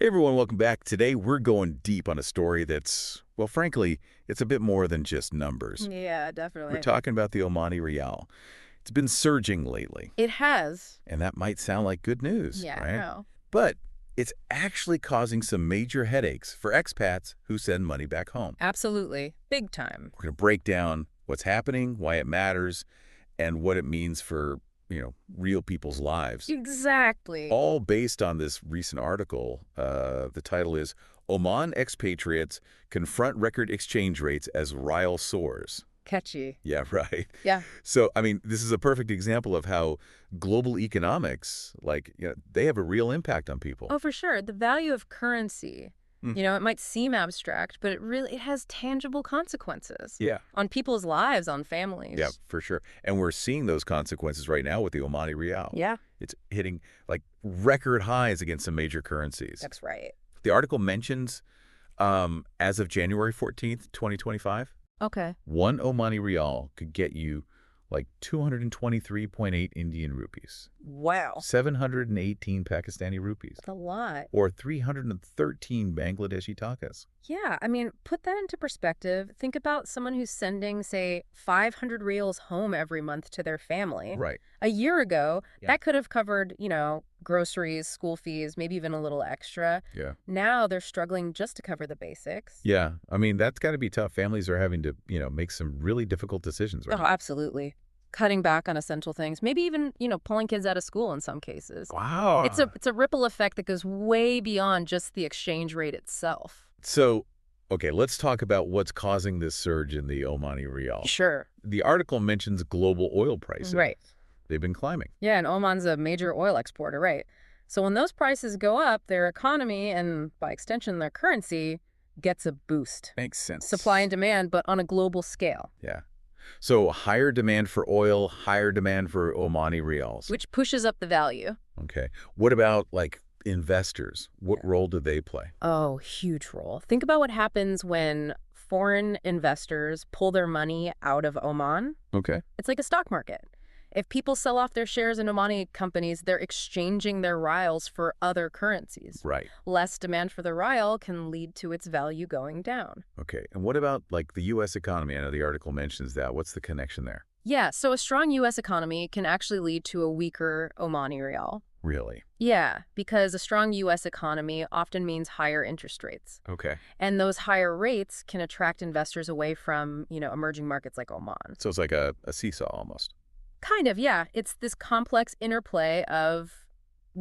Hey everyone, welcome back. Today we're going deep on a story that's, well, frankly, it's a bit more than just numbers. Yeah, We're definitely. talking about the Omani Riyal. It's been surging lately, It has. and that might sound like good news, Yeah, right? no. But it's actually causing some major headaches for expats who send money back home. Absolutely. Big time. We're going to break down what's happening, why it matters, and what it means for, real people's lives. Exactly. All based on this recent article. The title is Oman Expatriates Confront Record Exchange Rates as Riyal Soars. Catchy. Yeah, right. Yeah. So, I mean, this is a perfect example of how global economics, they have a real impact on people. Oh, for sure. The value of currency. Mm. It might seem abstract, but it has tangible consequences Yeah. on people's lives, on families. Yeah, for sure. And we're seeing those consequences right now with the Omani Riyal. Yeah, It's hitting like record highs against some major currencies. that's right. The article mentions as of January 14th, 2025, Okay. one Omani Riyal could get you like 223.8 Indian rupees, Wow. 718 Pakistani rupees, That's a lot. or 313 Bangladeshi takas. Yeah, I mean, put that into perspective. Think about someone who's sending, say, 500 reals home every month to their family. Right. A year ago, Yeah. that could have covered, groceries, school fees, maybe even a little extra. Yeah. Now they're struggling just to cover the basics. Yeah. I mean, that's got to be tough. Families are having to, make some really difficult decisions right Oh, now. absolutely. Cutting back on essential things, maybe even, pulling kids out of school in some cases. Wow. It's a ripple effect that goes way beyond just the exchange rate itself. So, okay, let's talk about what's causing this surge in the Omani Riyal. Sure. The article mentions global oil prices. Right. They've been climbing. Yeah, and Oman's a major oil exporter, right? So when those prices go up, their economy and, by extension, their currency gets a boost. Makes sense. Supply and demand, but on a global scale. Yeah. So higher demand for oil, higher demand for Omani Riyals. Which pushes up the value. Okay. What about, investors? What role do they play? Oh, huge role. Think about what happens when foreign investors pull their money out of Oman. Okay. It's like a stock market. If people sell off their shares in Omani companies, they're exchanging their Riyals for other currencies. Right. Less demand for the Riyal can lead to its value going down. Okay. And what about, the U.S. economy? I know the article mentions that. What's the connection there? Yeah, so a strong U.S. economy can actually lead to a weaker Omani Riyal. Really? Yeah, because a strong U.S. economy often means higher interest rates. Okay. And those higher rates can attract investors away from, emerging markets like Oman. So it's like a seesaw almost. Kind of, yeah. It's this complex interplay of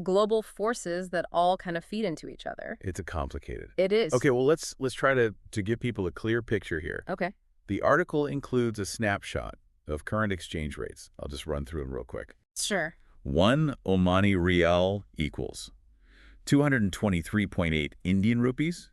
global forces that all kind of feed into each other. It's a complicated. It is. Okay, well, let's try to give people a clear picture here. Okay. The article includes a snapshot of current exchange rates. I'll just run through them real quick. Sure. One Omani Riyal equals 223.8 Indian rupees,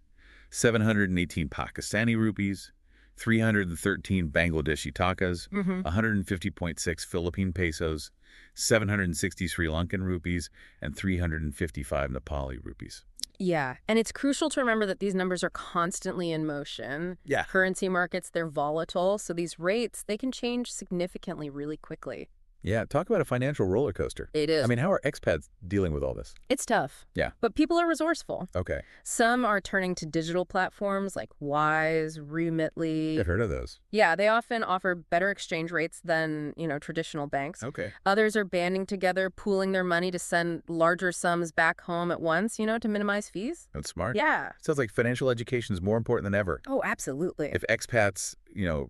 718 Pakistani rupees, 313 Bangladeshi takas, 150.6 Philippine pesos, 760 Sri Lankan rupees, and 355 Nepali rupees. Yeah, and it's crucial to remember that these numbers are constantly in motion. Yeah. Currency markets, they're volatile, so these rates, they can change significantly really quickly. Yeah, talk about a financial roller coaster. It is. I mean, how are expats dealing with all this? It's tough. Yeah. But people are resourceful. Okay. Some are turning to digital platforms like Wise, Remitly. I've heard of those. Yeah, they often offer better exchange rates than, traditional banks. Okay. Others are banding together, pooling their money to send larger sums back home at once, to minimize fees. That's smart. Yeah. Sounds like financial education is more important than ever. Oh, absolutely. If expats,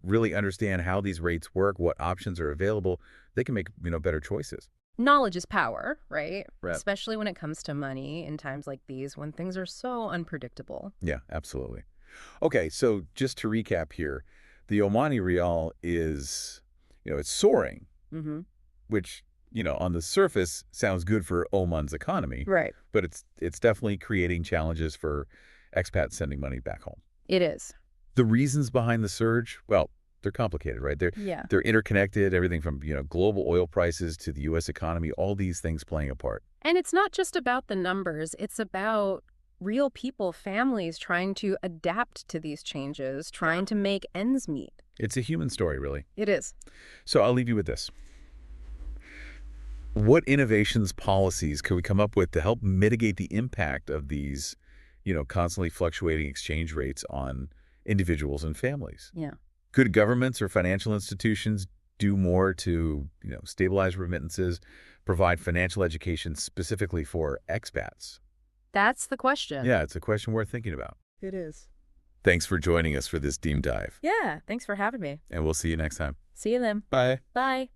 really understand how these rates work, what options are available, they can make, better choices. Knowledge is power, right? Right. Especially when it comes to money in times like these when things are so unpredictable. Yeah, absolutely. Okay, so just to recap here, the Omani Riyal is, it's soaring, which, on the surface sounds good for Oman's economy. Right. But it's definitely creating challenges for expats sending money back home. It is. The reasons behind the surge, well, they're complicated, right? Yeah. They're interconnected, everything from, global oil prices to the U.S. economy, all these things playing a part. And it's not just about the numbers. It's about real people, families trying to adapt to these changes, trying to make ends meet. It's a human story, really. It is. So I'll leave you with this. What innovations, policies could we come up with to help mitigate the impact of these constantly fluctuating exchange rates on individuals and families. Yeah. Could governments or financial institutions do more to, stabilize remittances, provide financial education specifically for expats? That's the question. Yeah, it's a question worth thinking about. It is. Thanks for joining us for this deep dive, Yeah, thanks for having me. and we'll see you next time. See you then. Bye. Bye.